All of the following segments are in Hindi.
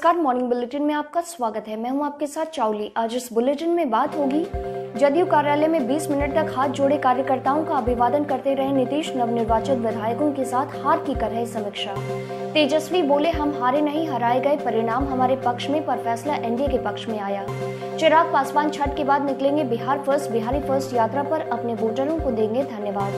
नमस्कार, मॉर्निंग बुलेटिन में आपका स्वागत है। मैं हूं आपके साथ चावली। आज इस बुलेटिन में बात होगी, जदयू कार्यालय में 20 मिनट तक हाथ जोड़े कार्यकर्ताओं का अभिवादन करते रहे नीतीश, नवनिर्वाचित विधायकों के साथ हार की कर रहे समीक्षा। तेजस्वी बोले, हम हारे नहीं, हराए गए, परिणाम हमारे पक्ष में, पर फैसला एनडीए के पक्ष में आया। चिराग पासवान छठ के बाद निकलेंगे बिहार फर्स्ट, बिहारी फर्स्ट यात्रा पर, अपने वोटरों को देंगे धन्यवाद।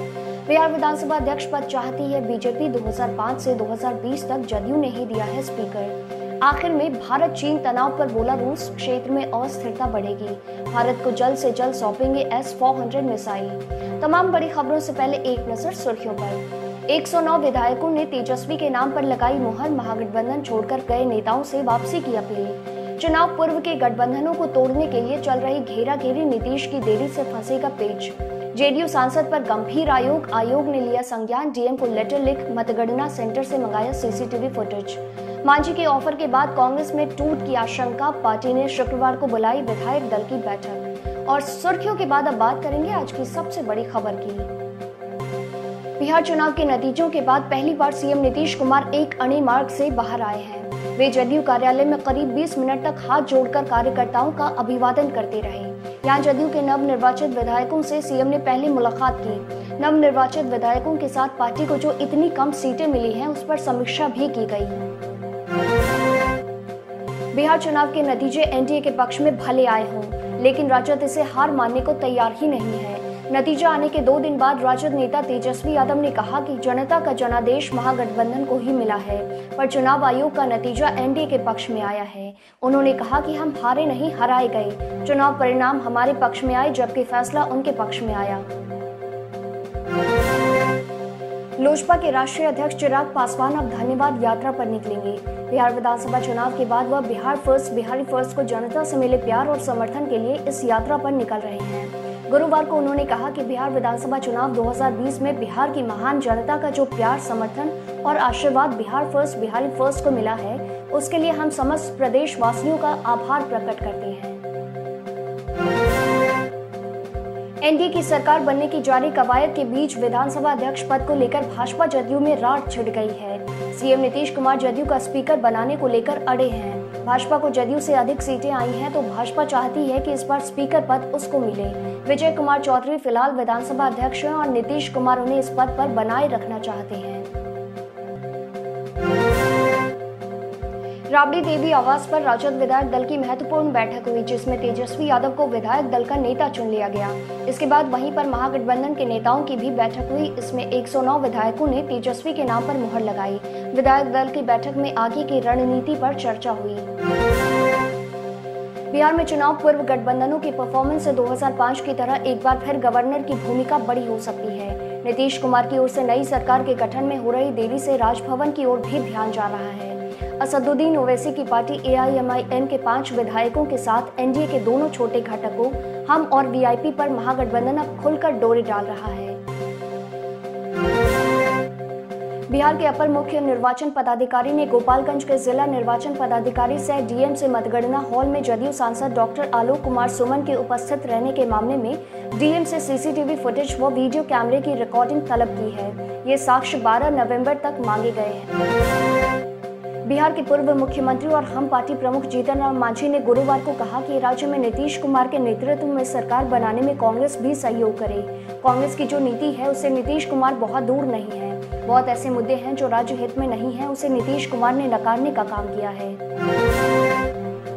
बिहार विधानसभा अध्यक्ष पद चाहती है बीजेपी, 2005 से 2020 तक जदयू ने ही दिया है स्पीकर। आखिर में भारत चीन तनाव पर बोला रूस, क्षेत्र में अस्थिरता बढ़ेगी, भारत को जल्द से जल्द सौंपेंगे S-400 मिसाइल। तमाम बड़ी खबरों से पहले एक नजर सुर्खियों पर। 109 विधायकों ने तेजस्वी के नाम पर लगाई मुहर, महागठबंधन छोड़कर गए नेताओं से वापसी की अपील। चुनाव पूर्व के गठबंधनों को तोड़ने के लिए चल रही घेराघेरी, नीतीश की देरी से फंसेगा पेच। जेडीयू सांसद पर गंभीर आयोग ने लिया संज्ञान, डीएम को लेटर लिख मतगणना सेंटर से मंगाया सीसीटीवी फुटेज। मांझी के ऑफर के बाद कांग्रेस में टूट की आशंका, पार्टी ने शुक्रवार को बुलाई विधायक दल की बैठक। और सुर्खियों के बाद अब बात करेंगे आज की सबसे बड़ी खबर की। बिहार चुनाव के नतीजों के बाद पहली बार सीएम नीतीश कुमार एक अणे मार्ग से बाहर आए हैं। वे जदयू कार्यालय में करीब 20 मिनट तक हाथ जोड़कर कार्यकर्ताओं का अभिवादन करते रहे। यहाँ जदयू के नवनिर्वाचित विधायकों से सीएम ने पहली मुलाकात की। नवनिर्वाचित विधायकों के साथ पार्टी को जो इतनी कम सीटें मिली हैं, उस पर समीक्षा भी की गई। बिहार चुनाव के नतीजे एनडीए के पक्ष में भले आए हों, लेकिन राजद इसे हार मानने को तैयार ही नहीं है। नतीजा आने के 2 दिन बाद राजद नेता तेजस्वी यादव ने कहा कि जनता का जनादेश महागठबंधन को ही मिला है, पर चुनाव आयोग का नतीजा एनडीए के पक्ष में आया है। उन्होंने कहा कि हम हारे नहीं, हराए गए, चुनाव परिणाम हमारे पक्ष में आए, जबकि फैसला उनके पक्ष में आया। लोजपा के राष्ट्रीय अध्यक्ष चिराग पासवान अब धन्यवाद यात्रा पर निकलेंगे। बिहार विधानसभा चुनाव के बाद वह बिहार फर्स्ट, बिहारी फर्स्ट को जनता से मिले प्यार और समर्थन के लिए इस यात्रा पर निकल रहे हैं। गुरुवार को उन्होंने कहा कि बिहार विधानसभा चुनाव 2020 में बिहार की महान जनता का जो प्यार, समर्थन और आशीर्वाद बिहार फर्स्ट, बिहारी फर्स्ट को मिला है, उसके लिए हम समस्त प्रदेश वासियों का आभार प्रकट करते हैं। एनडीए की सरकार बनने की जारी कवायद के बीच विधानसभा अध्यक्ष पद को लेकर भाजपा जदयू में रार छिड़ गई है। सीएम नीतीश कुमार जदयू का स्पीकर बनाने को लेकर अड़े हैं। भाजपा को जदयू से अधिक सीटें आई हैं, तो भाजपा चाहती है कि इस बार स्पीकर पद उसको मिले। विजय कुमार चौधरी फिलहाल विधानसभा अध्यक्ष हैं और नीतीश कुमार उन्हें इस पद पर बनाए रखना चाहते हैं। राबड़ी देवी आवास पर राजद विधायक दल की महत्वपूर्ण बैठक हुई, जिसमें तेजस्वी यादव को विधायक दल का नेता चुन लिया गया। इसके बाद वहीं पर महागठबंधन के नेताओं की भी बैठक हुई। इसमें 109 विधायकों ने तेजस्वी के नाम पर मुहर लगाई। विधायक दल की बैठक में आगे की रणनीति पर चर्चा हुई। बिहार में चुनाव पूर्व गठबंधनों की परफॉर्मेंस से 2005 की तरह एक बार फिर गवर्नर की भूमिका बड़ी हो सकती है। नीतीश कुमार की ओर से नई सरकार के गठन में हो रही देरी से राजभवन की ओर भी ध्यान जा रहा है। असदुद्दीन ओवैसी की पार्टी AIMIM के 5 विधायकों के साथ एनडीए के दोनों छोटे घटकों हम और वीआईपी पर महागठबंधन अब खुलकर डोरी डाल रहा है। बिहार के अपर मुख्य निर्वाचन पदाधिकारी ने गोपालगंज के जिला निर्वाचन पदाधिकारी सह डीएम से मतगणना हॉल में जदयू सांसद डॉक्टर आलोक कुमार सुमन के उपस्थित रहने के मामले में डीएम से सीसीटीवी फुटेज व वीडियो कैमरे की रिकॉर्डिंग तलब की है। ये साक्ष्य 12 नवंबर तक मांगे गए हैं। बिहार के पूर्व मुख्यमंत्री और हम पार्टी प्रमुख जीतन राम मांझी ने गुरुवार को कहा कि राज्य में नीतीश कुमार के नेतृत्व में सरकार बनाने में कांग्रेस भी सहयोग करे। कांग्रेस की जो नीति है, उससे नीतीश कुमार बहुत दूर नहीं है। बहुत ऐसे मुद्दे हैं जो राज्य हित में नहीं है, उसे नीतीश कुमार ने नकारने का काम किया है।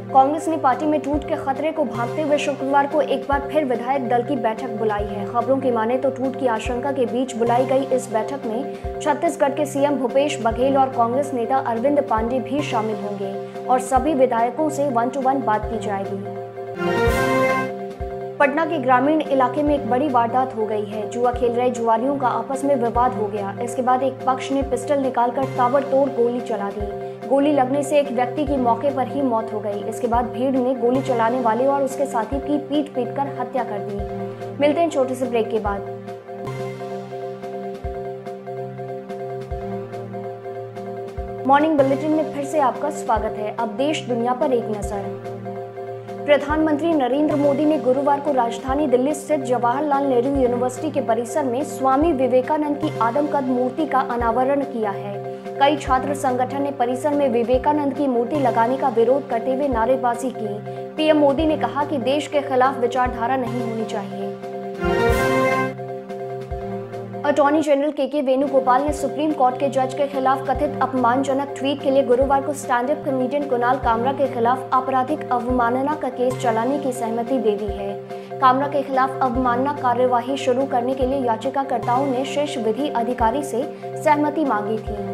कांग्रेस ने पार्टी में टूट के खतरे को भांपते हुए शुक्रवार को एक बार फिर विधायक दल की बैठक बुलाई है। खबरों की माने तो टूट की आशंका के बीच बुलाई गई इस बैठक में छत्तीसगढ़ के सीएम भूपेश बघेल और कांग्रेस नेता अरविंद पांडे भी शामिल होंगे और सभी विधायकों से 1-to-1 बात की जाएगी। पटना के ग्रामीण इलाके में एक बड़ी वारदात हो गई है। जुआ खेल रहे जुआरियों का आपस में विवाद हो गया। इसके बाद एक पक्ष ने पिस्टल निकालकर ताबड़तोड़ गोली चला दी। गोली लगने से एक व्यक्ति की मौके पर ही मौत हो गई। इसके बाद भीड़ ने गोली चलाने वाले और उसके साथी की पीट कर हत्या कर दी। मिलते हैं छोटे से ब्रेक के बाद। मॉर्निंग बुलेटिन में फिर से आपका स्वागत है। अब देश दुनिया पर एक नजर। प्रधानमंत्री नरेंद्र मोदी ने गुरुवार को राजधानी दिल्ली स्थित जवाहरलाल नेहरू यूनिवर्सिटी के परिसर में स्वामी विवेकानंद की आदमकद मूर्ति का अनावरण किया है। कई छात्र संगठन ने परिसर में विवेकानंद की मूर्ति लगाने का विरोध करते हुए नारेबाजी की। पीएम मोदी ने कहा कि देश के खिलाफ विचारधारा नहीं होनी चाहिए। अटॉर्नी जनरल के वेणुगोपाल ने सुप्रीम कोर्ट के जज के खिलाफ कथित अपमानजनक ट्वीट के लिए गुरुवार को stand up comedian Kunal Kamra के खिलाफ आपराधिक अवमानना का केस चलाने की सहमति दे दी है। कामरा के खिलाफ अवमानना कार्यवाही शुरू करने के लिए याचिकाकर्ताओं ने शीर्ष विधि अधिकारी से सहमति मांगी थी।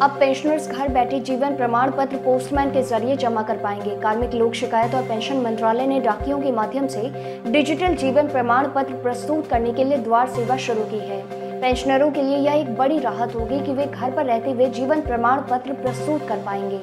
अब पेंशनर्स घर बैठे जीवन प्रमाण पत्र पोस्टमैन के जरिए जमा कर पाएंगे। कार्मिक लोक शिकायत और पेंशन मंत्रालय ने डाकियों के माध्यम से डिजिटल जीवन प्रमाण पत्र प्रस्तुत करने के लिए द्वार सेवा शुरू की है। पेंशनरों के लिए यह एक बड़ी राहत होगी कि वे घर पर रहते हुए जीवन प्रमाण पत्र प्रस्तुत कर पाएंगे।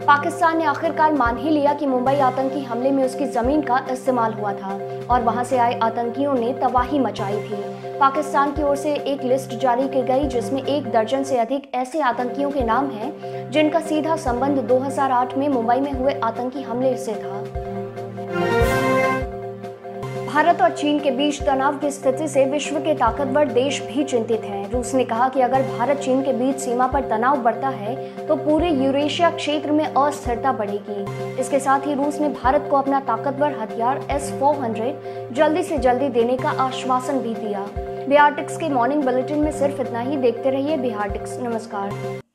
पाकिस्तान ने आखिरकार मान ही लिया कि मुंबई आतंकी हमले में उसकी जमीन का इस्तेमाल हुआ था और वहां से आए आतंकियों ने तबाही मचाई थी। पाकिस्तान की ओर से एक लिस्ट जारी की गई जिसमें 1 दर्जन से अधिक ऐसे आतंकियों के नाम हैं जिनका सीधा संबंध 2008 में मुंबई में हुए आतंकी हमले से था। भारत और चीन के बीच तनाव की स्थिति से विश्व के ताकतवर देश भी चिंतित हैं। रूस ने कहा कि अगर भारत चीन के बीच सीमा पर तनाव बढ़ता है तो पूरे यूरेशिया क्षेत्र में अस्थिरता बढ़ेगी। इसके साथ ही रूस ने भारत को अपना ताकतवर हथियार S-400 जल्दी से जल्दी देने का आश्वासन भी दिया। बिहार टिक्स के मॉर्निंग बुलेटिन में सिर्फ इतना ही। देखते रहिए बिहार टिक्स। नमस्कार।